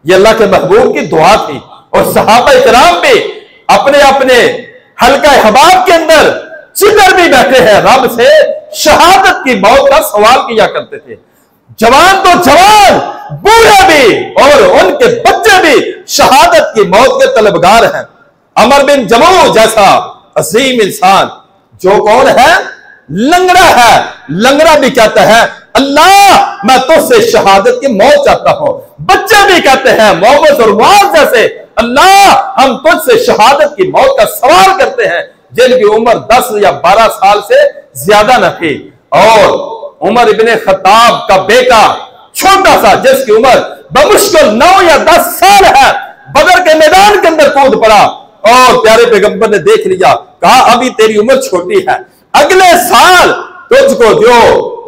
ये अल्लाह के महबूब की दुआ थी। और सहाबा इकराम भी अपने अपने हल्का हबाब के अंदर जिधर भी बैठे हैं रब से शहादत की मौत का सवाल किया करते थे। जवान तो जवान, बूढ़े भी और उनके बच्चे भी शहादत की मौत के तलबगार हैं। अमर बिन जमू जैसा अजीम इंसान जो कौन है, लंगड़ा है, लंगड़ा भी कहता है अल्लाह मैं तुझसे शहादत की मौत चाहता हूं। बच्चे भी कहते हैं मोहम्मद और मुआज जैसे अल्लाह हम तुझसे शहादत की मौत का सवाल करते हैं, जिनकी उम्र 10 या 12 साल से ज्यादा न थी। और उमर इब्ने खत्ताब का बेटा छोटा सा जिसकी उम्र बमुश्किल 9 या 10 साल है, बदर के मैदान के अंदर कूद पड़ा और प्यारे पैगंबर ने देख लिया, कहा अभी तेरी उम्र छोटी है, अगले साल तुझको जो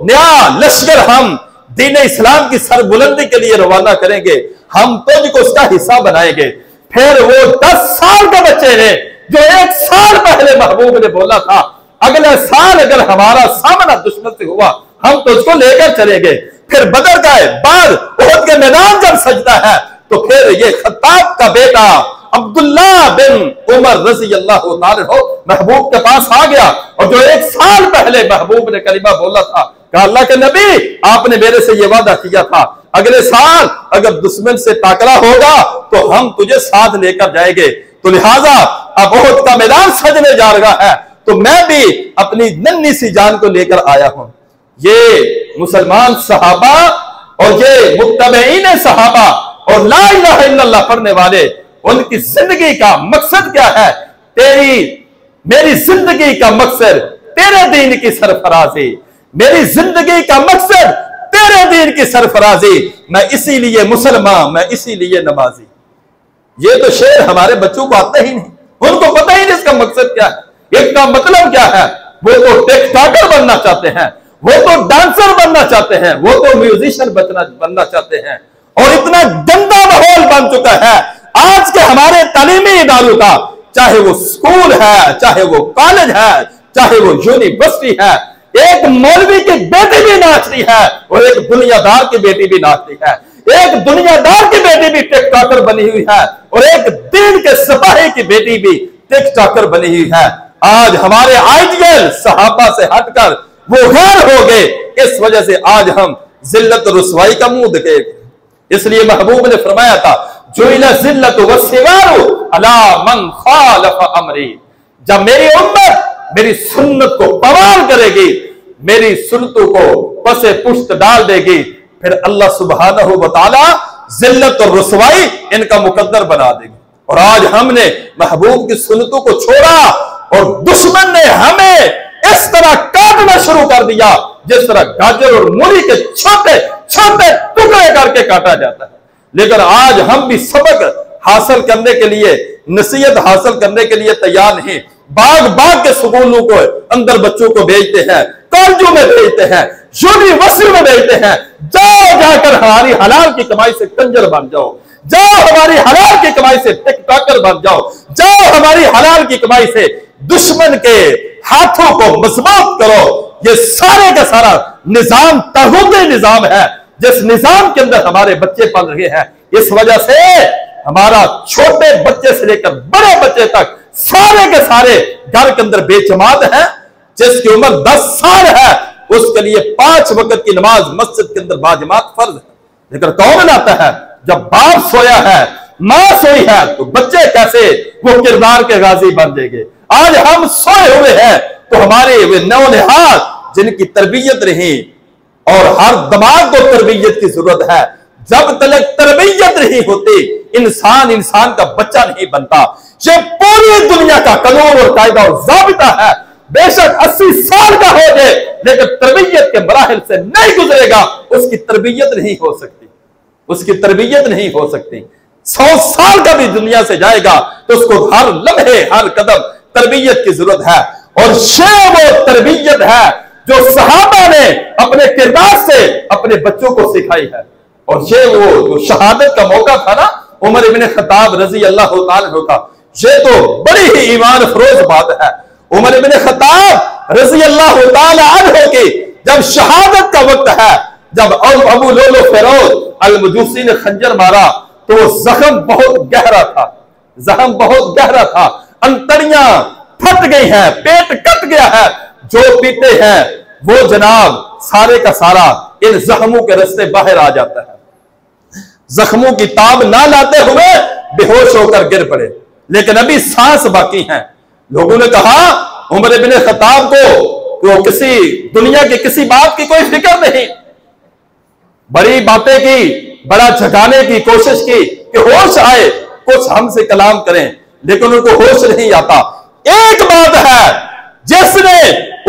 नया लश्कर हम दीन इस्लाम की सरबुलंदी के लिए रवाना करेंगे, हम तुझको उसका हिस्सा बनाएंगे। फिर वो 10 साल के बच्चे ने जो 1 साल पहले महबूब ने बोला था अगले साल अगर हमारा सामना दुश्मन से हुआ हम तुझको लेकर चलेंगे, फिर बदर गए, बाद उहद के मैदान जब सजदा है तो फिर ये खत्ताब का बेटा अब्दुल्ला बिन उमर रज़ी अल्लाह ताला हो महबूब के पास आ गया। और जो 1 साल पहले महबूब ने कलिमा बोला था, कहा अल्लाह के नबी आपने मेरे से ये वादा किया था अगले साल अगर दुश्मन से टाकरा होगा तो हम तुझे साथ लेकर जाएंगे, तो लिहाजा अब उहद का मैदान सजने जा रहा है तो मैं भी अपनी नन्ही सी जान को लेकर आया हूं। ये मुसलमान सहाबा और ये मुत्तबईन सहाबा और ला इलाहा इल्लल्लाह पढ़ने वाले, उनकी जिंदगी का मकसद क्या है? तेरी मेरी जिंदगी का मकसद तेरे दीन की सरफराजी, मेरी जिंदगी का मकसद तेरे दीन की सरफराजी, मैं इसीलिए मुसलमान, मैं इसीलिए नमाजी। ये तो शेर हमारे बच्चों को आता ही नहीं, उनको पता ही नहीं इसका मकसद क्या है, इसका मतलब क्या है। वो तो टिकटॉकर बनना चाहते हैं, वो तो डांसर बनना चाहते हैं, वो तो म्यूजिशियन बनना चाहते हैं। और इतना गंदा माहौल बन चुका है आज के हमारे तालीमी इदारों का, चाहे वो स्कूल है, चाहे वो कॉलेज है, चाहे वो यूनिवर्सिटी है, एक मौलवी की बेटी भी नाचती है और एक दुनियादार की बेटी भी नाचती है, एक दुनियादार की बेटी भी टिकटॉकर बनी हुई है और एक दीन के सिपाही की बेटी भी टिकटॉकर बनी हुई है। आज हमारे आइडियल सहाबा से हटकर वो गैर हो गए, इस वजह से आज हम जिल्लत रुसवाई का मुंह देखे। इसलिए महबूब ने फरमाया था जो इला जिल्लत व सिगारू अला मन खालफ अमरी, जब मेरी उम्मत मेरी सुन्नत को पवार करेगी, मेरी सुन्नतों को पसे पुश्त डाल देगी, फिर अल्लाह सुब्हानहू व तआला जिल्लत और रुसवाई इनका मुकद्दर बना देगी। और आज हमने महबूब की सुन्नतों को छोड़ा और दुश्मन ने हमें इस तरह काटना शुरू कर दिया जिस तरह गाजर और मूली के छोटे छोटे टुकड़े करके काटा जाता है। लेकिन आज हम भी सबक हासिल करने के लिए, नसीहत हासिल करने के लिए तैयार नहीं। बाग बाग के स्कूलों को अंदर बच्चों को भेजते हैं, कॉलेजों में भेजते हैं, यूनिवर्सिटी में भेजते हैं, जाओ जाकर हमारी हलाल की कमाई से कंजर बन जाओ, जाओ हमारी हलाल की कमाई से टिकटॉकर बन जाओ, जाओ हमारी हलाल की कमाई से दुश्मन के हाथों को मजबूत करो। ये सारे का सारा निजाम तागूती निजाम है जिस निजाम के अंदर हमारे बच्चे पल रहे हैं। इस वजह से हमारा छोटे बच्चे से लेकर बड़े बच्चे तक सारे के सारे घर के अंदर बेजमात है। जिसकी उम्र 10 साल है उसके लिए 5 वक्त की नमाज मस्जिद के अंदर बाजमात फर्ज है। लेकिन कौन आता है? जब बाप सोया है, मां सोई है, तो बच्चे कैसे वो किरदार के गाजी बन जाएंगे। आज हम सोए हुए हैं तो हमारे वे नौनिहाल जिनकी तरबियत रही, और हर दिमाग को तरबियत की जरूरत है। जब तक तरबियत नहीं होती इंसान इंसान का बच्चा नहीं बनता। ये पूरी दुनिया का कानून और कायदा और ज़ाबिता है। बेशक 80 साल का हो जाए लेकिन तरबियत के मराहिल से नहीं गुजरेगा, उसकी तरबियत नहीं हो सकती, उसकी तरबियत नहीं हो सकती। 100 साल का भी दुनिया से जाएगा तो उसको हर लम्हे हर कदम तरबियत की जरूरत है। और ये वो तरबियत है जो सहाबा ने अपने किरदार से अपने बच्चों को सिखाई है। और ये वो जो शहादत का मौका था ना उमर इब्ने खत्ताब रजी अल्लाह ताला अन्हु का, ये तो बड़ी ही ईमान फरोज बात है। उमर इब्ने खत्ताब रजी अल्लाह ताला अन्हु की जब शहादत का वक्त है, जब अबू लुलु फिरोज अल मजूसी ने खंजर मारा तो वो जख्म बहुत गहरा था, जख्म बहुत गहरा था, अंतड़ियां फट गई हैं, पेट कट गया है। जो पीते हैं वो जनाब सारे का सारा इन जख्मों के रास्ते बाहर आ जाता है। जख्मों की ताब ना लाते हुए बेहोश होकर गिर पड़े, लेकिन अभी सांस बाकी है। लोगों ने कहा उमर इब्न खत्ताब को किसी दुनिया की किसी बात की कोई फिक्र नहीं, बड़ी बातें की, बड़ा जगाने की कोशिश की कि होश आए, कुछ हमसे कलाम करें, लेकिन उनको होश नहीं आता। एक बात है जिसने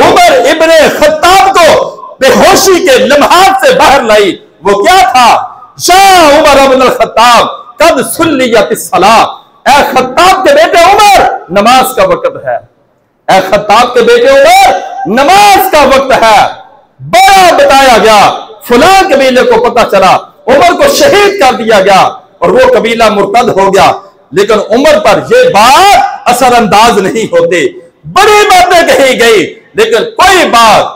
उमर इब्न खत्ताब को बेहोशी के लम्हात से बाहर लाई, वो क्या था? शाह उमर इब्न खत्ताब कद सुल्लियत सलाह, ऐ खत्ताब के बेटे उमर, नमाज का वक्त है। ऐ खत्ताब के बेटे उमर, नमाज का वक्त है। बड़ा बताया गया, फुलां कबीले को पता चला, उमर को शहीद कर दिया गया और वो कबीला मुर्तद हो गया। लेकिन उमर पर यह बात असरअंदाज नहीं होती। बड़ी बातें कही गई, लेकिन कोई बात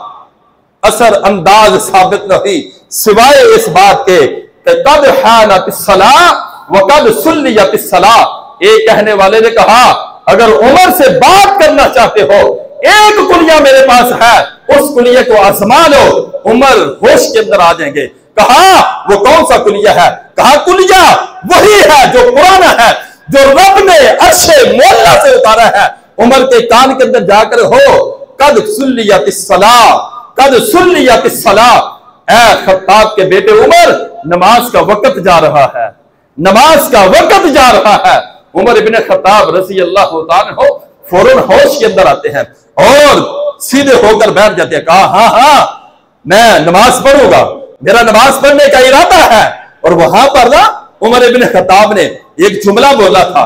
असरअंदाज साबित न हुई, सिवाय इस बात के कद हानत सलाह व कद सुल्लियत सलाह। एक कहने वाले ने कहा, अगर उमर से बात करना चाहते हो, एक कुलिया मेरे पास है, उस कुलिया को आजमा लो, उमर होश के अंदर आ जाएंगे। कहा वो कौन सा कुलिया है? कहा कुलिया वही है जो पुराना है, जो रब ने अर्शे मोला से उतारा है। उमर के कान के अंदर जाकर हो, कद सुल्लियत सलाह, कद सुल्लियत सलाह। ऐ खत्ताब के बेटे उमर, नमाज का वक्त जा रहा है, नमाज का वक्त जा रहा है। उमर इब्न खत्ताब रज़ी अल्लाह तआला हो फौरन होश के अंदर आते हैं और सीधे होकर बैठ जाते हैं। कहा हाँ हाँ मैं नमाज पढ़ूंगा, मेरा नमाज पढ़ने का इरादा है। और वहां पर ना उमर इब्न खत्ताब ने एक जुमला बोला था,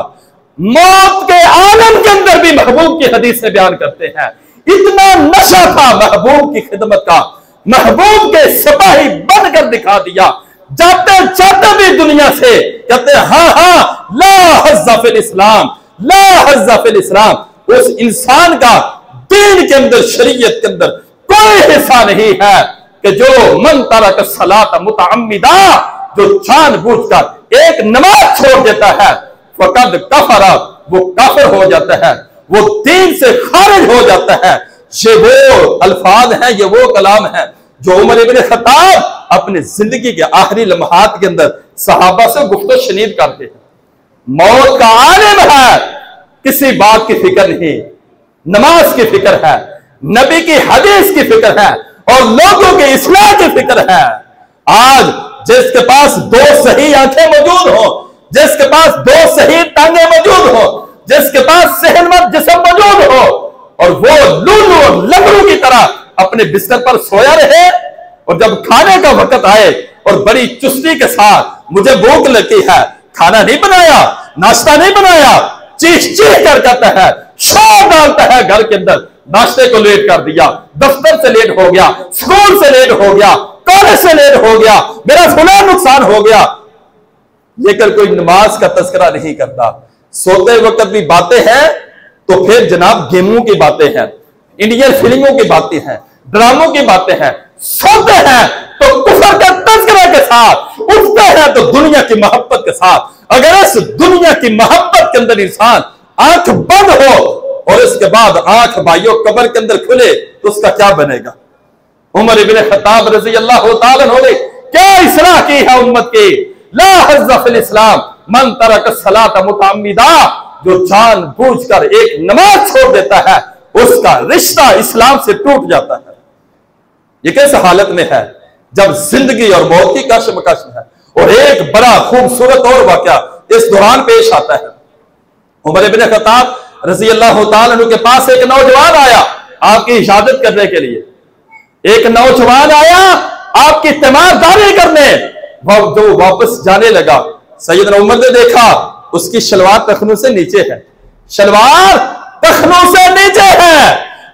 मौत के आलम के अंदर भी महबूब की हदीस से बयान करते हैं, इतना नशा था महबूब की खिदमत का, महबूब के सिपाही बनकर दिखा दिया। जाते जाते भी दुनिया से कहते हैं हाँ हाँ ला हज़्ज़ा फिल इस्लाम, ला हज़्ज़ा फिल इस्लाम। उस इंसान का दीन के अंदर, शरीयत के अंदर कोई हिस्सा नहीं है कि जो मन तरक सलात मुतअम्मिदा, जो जानबूझकर एक नमाज छोड़ देता है, फकद कफरा, वो काफिर हो जाता है, वो दीन से खारिज हो जाता है। ये वो अल्फाज हैं, ये वो कलाम है जो उमर इब्न खत्ताब अपनी जिंदगी के आखिरी लम्हात के अंदर सहाबा से गुफ्तो शनीद करते हैं। मौत का आलिम है, किसी बात की फिक्र नहीं, नमाज की फिक्र है, नबी की हदीस की फिक्र है और लोगों के इस्लाह की फिक्र है। आज जिसके पास दो सही आंखें मौजूद हो, जिसके पास दो सही टांगे मौजूद हो, जिसके पास सेहतमंद जिस्म मौजूद हो, और वो लूलू और लंगड़ू की तरह अपने बिस्तर पर सोया रहे, और जब खाने का वक्त आए और बड़ी चुस्ती के साथ मुझे भूख लगती है, खाना नहीं बनाया, नाश्ता नहीं बनाया, चीख चीख कर कहता है, शोर डालता है घर के अंदर, नाश्ते को लेट कर दिया, दफ्तर से लेट हो गया, स्कूल से लेट हो गया, कॉलेज से लेट हो गया, मेरा फुला नुकसान हो गया, लेकर कोई नमाज का तस्करा नहीं करता। सोते वक्त भी बातें हैं तो फिर जनाब गेमों की बातें हैं, इंडियन फिल्मों की बातें हैं, ड्रामों की बातें हैं। सोते हैं तो कुफर का तस्करा के साथ, उठते हैं तो दुनिया की मोहब्बत के साथ। अगर इस दुनिया की मोहब्बत के अंदर इंसान आंख बंद हो और इसके बाद आंख भाइयों कब्र के अंदर खुले तो उसका क्या बनेगा? उमर इब्न खत्ताब रज़ी अल्लाह तआला अन्हु ने क्या इस्लाह की है उम्मत की? ला हज़्ज़ा फिल इस्लाम मन तरक सलात मुतअम्मिदा, जो जानबूझकर एक नमाज छोड़ देता है उसका रिश्ता इस्लाम से टूट जाता है। ये किस हालत में है? जब जिंदगी और मौत की कशमकश है। और एक बड़ा खूबसूरत और वाकया इस दौरान पेश आता है। उमर इब्न खत्ताब रज़ी अल्लाह तआला अन्हु के पास एक नौजवान आया आपकी इजाजत करने के लिए। एक नौजवान आया आपकी तीमारदारी करने, जो वापस जाने लगा, सैयदना उमर ने देखा उसकी शलवार टखनों से नीचे है, शलवार टखनों से नीचे है।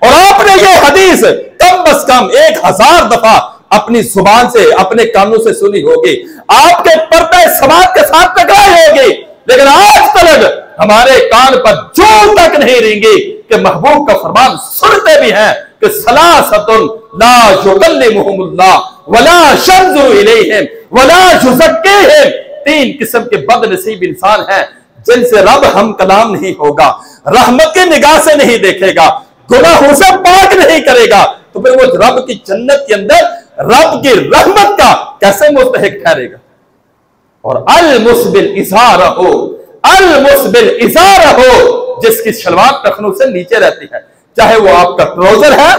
और आपने ये हदीस कम बस कम 1000 दफा अपनी जुबान से, अपने कानों से सुनी होगी, आपके पर्दे समाज के साथ टकराई होगी, लेकिन आज तक हमारे कान पर जो तक नहीं रेंगे कि महबूब का फरमान सुनते भी हैं कि सलासतुन ला युकल्लिमुहुमुल्लाह वला यंजुरु इलैहिम वला युज़क्कीहिम तीन किस्म के बदनसीब इंसान हैं जिनसे रब हम कलाम नहीं होगा, रहमत की निगाह से नहीं देखेगा, गुनाहों से पाक नहीं करेगा, तो फिर वो रब की जन्नत के अंदर रब की रहमत का कैसे मुस्तहिक ठहरेगा। और अल मुस्बिल इज़ार हो, अल मुस्बिल इज़ार हो, जिसकी शलवार टखनों से नीचे रहती है, चाहे वो आपका ट्राउजर है,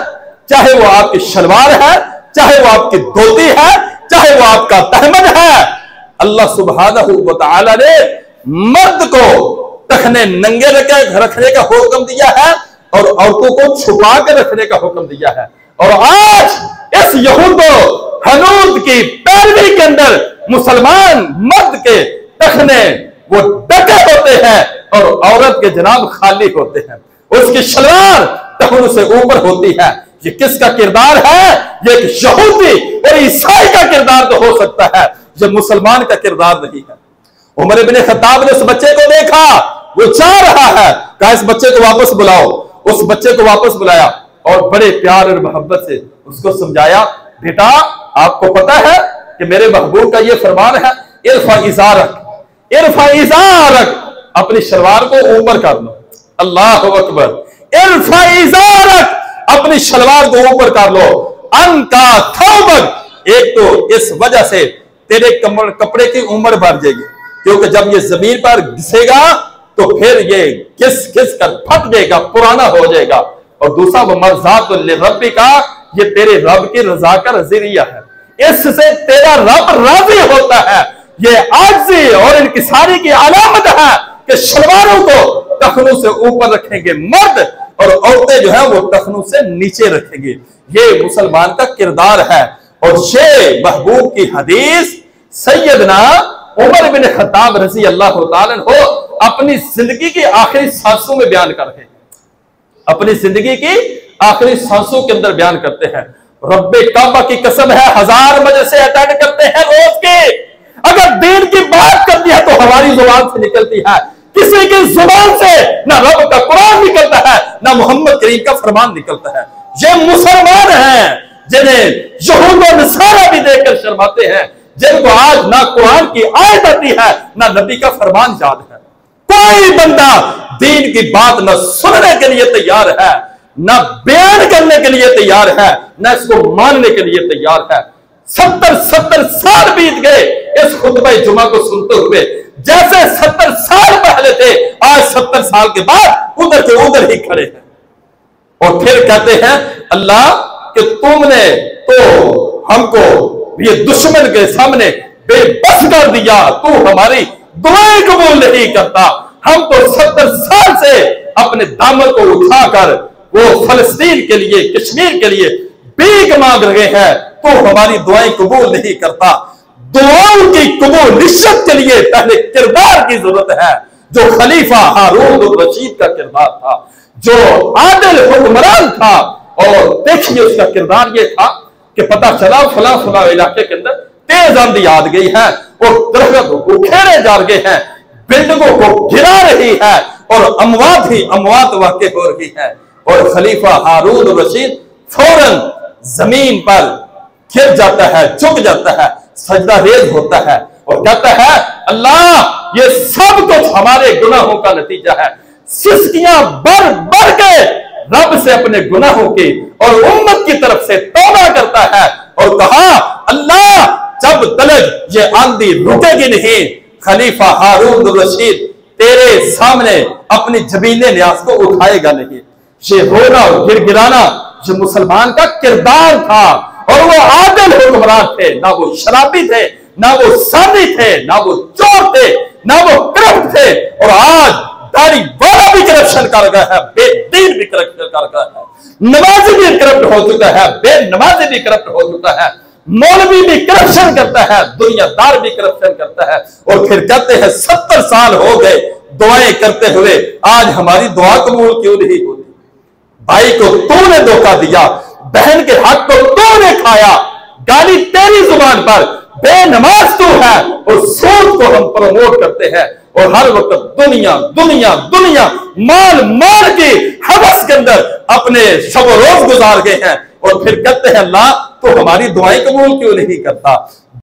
चाहे वो आपकी शलवार है, चाहे वो आपकी धोती है, चाहे वो आपका तहमद है। अल्लाह सुब्हानहू व तआला ने मर्द को टखने नंगे रखने का हुक्म दिया है और औरतों को छुपा कर रखने का हुक्म दिया है। और आज इस यहूद हनूद की पैरवी के अंदर मुसलमान मर्द के टखने वो ढके होते हैं और औरत के जनाब खाली होते हैं, उसकी शलवार टखनों से ऊपर होती है। ये किसका किरदार है? ये यहूदी और ईसाई का किरदार तो हो सकता है, ये मुसलमान का किरदार नहीं है। उमर इब्न खत्ताब ने उस बच्चे को देखा, वो जा रहा है, कहा इस बच्चे को वापस बुलाओ। उस बच्चे को वापस बुलाया और बड़े प्यार और मोहब्बत से उसको समझाया, बेटा आपको पता है कि मेरे महबूब का ये फरमान है, इरफा इज़ारक, इरफा इज़ारक, अपनी शलवार को ऊपर कर लो। अल्लाह अकबर, इरफा इज़ारक, अपनी शलवार को ऊपर कर लो। अनका थौबक, एक तो इस वजह से तेरे कपड़े की उम्र बढ़ जाएगी, क्योंकि जब ये जमीन पर घिसेगा तो फिर ये घिस घिस कर फट जाएगा, पुराना हो जाएगा। और दूसरा वो मर्जात रब्बी का, ये तेरे रब की रजा का नजरिया है, इससे तेरा रब राजी होता है। ये आजी और इनकिसारी की अलामत है कि शलवारों को टखनों से ऊपर रखेंगे मर्द और औरतें जो है वो टखनों से नीचे रखेंगे। ये मुसलमान का किरदार है। और ये महबूब की हदीस सैयदना उमर बिन खत्ताब रज़ी अल्लाह तआला अन्हु अपनी जिंदगी की आखिरी सांसों में बयान कर रहे हैं, अपनी जिंदगी की आखिरी सांसों के अंदर बयान करते हैं। रब्बे काबा की कसम है, 1000 मजलिसें अटेंड करते हैं रोज के, अगर दीन की बात करती है तो हमारी जुबान से निकलती है, किसी की जुबान से ना रब का कुरान निकलता है ना मोहम्मद करीम का फरमान निकलता है। ये मुसलमान हैं जिन्हें यहूद और नसारा भी देखकर शर्माते हैं, जिनको आज ना कुरान की आयत आती है ना नबी का फरमान याद है। कोई बंदा दीन की बात न सुनने के लिए तैयार है, न बयान करने के लिए तैयार है, न इसको मानने के लिए तैयार है। 70 साल बीत गए इस खुतबा जुमा को सुनते हुए, जैसे 70 साल पहले थे, आज 70 साल के बाद उधर के उधर ही खड़े हैं। और फिर कहते हैं अल्लाह कि तुमने तो हमको ये दुश्मन के सामने बेबस कर दिया, तू हमारी दुआएं कबूल नहीं करता। हम तो 70 साल से अपने दामन को उठाकर वो फलस्तीन के लिए, कश्मीर के लिए भीख मांग रहे हैं, तो हमारी दुआएं कबूल नहीं करता। दुआओं की कबूल निश्चित के लिए पहले किरदार की जरूरत है, जो खलीफा हारून रशीद का किरदार था, जो आदिल हुक्मरान था। और देखिए उसका किरदार ये था कि पता चला फला फला इलाके के अंदर तेज आंधी आ गई है और दरख्त उखेड़े जा रहे हैं, बिल्डिंगों को गिरा रही है और अमवात ही अमवात वाक़ई हो रही है। और खलीफा हारून रशीद फौरन जमीन पर गिर जाता है, झुक जाता है, सजदा रेज होता है और कहता है अल्लाह ये सब कुछ हमारे गुनाहों का नतीजा है। सिसकियां बढ़ बढ़ के रब से अपने गुनाहों की और उम्मत की तरफ से तौबा करता है और कहा अल्लाह जब तक ये आंधी रुकेगी नहीं, खलीफा हारून रशीद तेरे सामने अपनी जबीने न्याज को उठाएगा नहीं। ये रोना और गिड़गिड़ाना जो मुसलमान का किरदार था। और वो आदिल हुक्मरान थे, ना वो शराबी थे, ना वो सादी थे, ना वो चोर थे, ना वो करप्ट थे। और आज दाढ़ी वाला भी करप्शन कर गया है, बेदीन भी करप्शन कर गया है, नमाजी भी करप्ट हो चुका है, बेनमाजी भी करप्ट हो चुका है, मौलवी भी करप्शन करता है, दुनियादार भी करप्शन करता है। और फिर कहते हैं 70 साल हो गए दुआएं करते हुए, आज हमारी दुआ कबूल क्यों नहीं होती? भाई को तूने धोखा दिया, बहन के हक को तूने खाया, गाली तेरी जुबान पर, बेनमाज तू है और सूद को हम प्रमोट करते हैं और हर वक्त दुनिया दुनिया दुनिया माल माल की हवस के अंदर अपने शब रोज गुजार गए हैं। और फिर कहते हैं अल्लाह तो हमारी दुआएं कबूल क्यों नहीं करता?